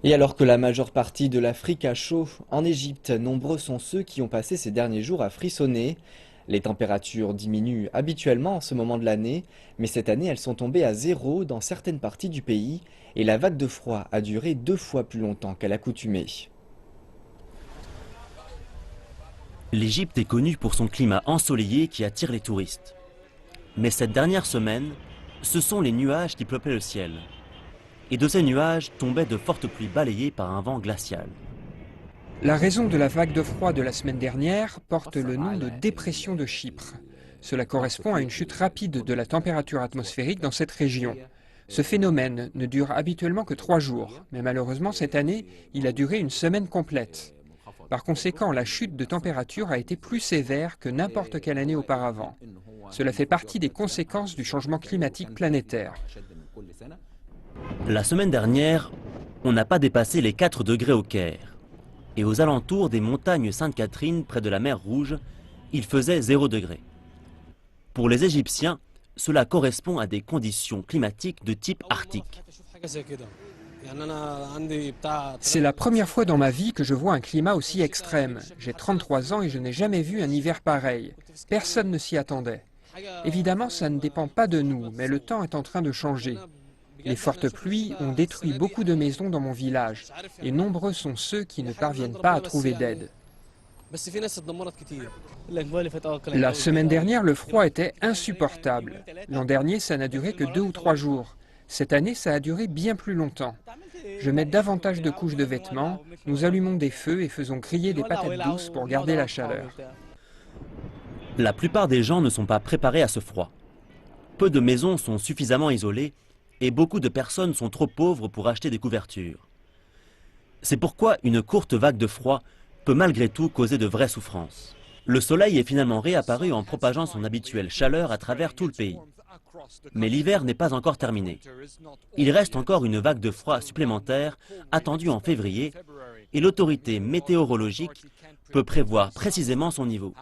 Et alors que la majeure partie de l'Afrique a chaud, en Égypte, nombreux sont ceux qui ont passé ces derniers jours à frissonner. Les températures diminuent habituellement en ce moment de l'année, mais cette année elles sont tombées à zéro dans certaines parties du pays, et la vague de froid a duré 2 fois plus longtemps qu'à l'accoutumée. L'Égypte est connue pour son climat ensoleillé qui attire les touristes. Mais cette dernière semaine, ce sont les nuages qui peuplaient le ciel. Et de ces nuages tombaient de fortes pluies balayées par un vent glacial. La raison de la vague de froid de la semaine dernière porte le nom de dépression de Chypre. Cela correspond à une chute rapide de la température atmosphérique dans cette région. Ce phénomène ne dure habituellement que 3 jours, mais malheureusement cette année, il a duré une semaine complète. Par conséquent, la chute de température a été plus sévère que n'importe quelle année auparavant. Cela fait partie des conséquences du changement climatique planétaire. La semaine dernière, on n'a pas dépassé les 4 degrés au Caire. Et aux alentours des montagnes Sainte-Catherine, près de la mer Rouge, il faisait 0 degré. Pour les Égyptiens, cela correspond à des conditions climatiques de type arctique. C'est la première fois dans ma vie que je vois un climat aussi extrême. J'ai 33 ans et je n'ai jamais vu un hiver pareil. Personne ne s'y attendait. Évidemment, ça ne dépend pas de nous, mais le temps est en train de changer. Les fortes pluies ont détruit beaucoup de maisons dans mon village, et nombreux sont ceux qui ne parviennent pas à trouver d'aide. La semaine dernière, le froid était insupportable. L'an dernier, ça n'a duré que 2 ou 3 jours. Cette année, ça a duré bien plus longtemps. Je mets davantage de couches de vêtements, nous allumons des feux et faisons griller des patates douces pour garder la chaleur. La plupart des gens ne sont pas préparés à ce froid. Peu de maisons sont suffisamment isolées et beaucoup de personnes sont trop pauvres pour acheter des couvertures. C'est pourquoi une courte vague de froid peut malgré tout causer de vraies souffrances. Le soleil est finalement réapparu en propageant son habituelle chaleur à travers tout le pays. Mais l'hiver n'est pas encore terminé. Il reste encore une vague de froid supplémentaire attendue en février et l'autorité météorologique peut prévoir précisément son niveau.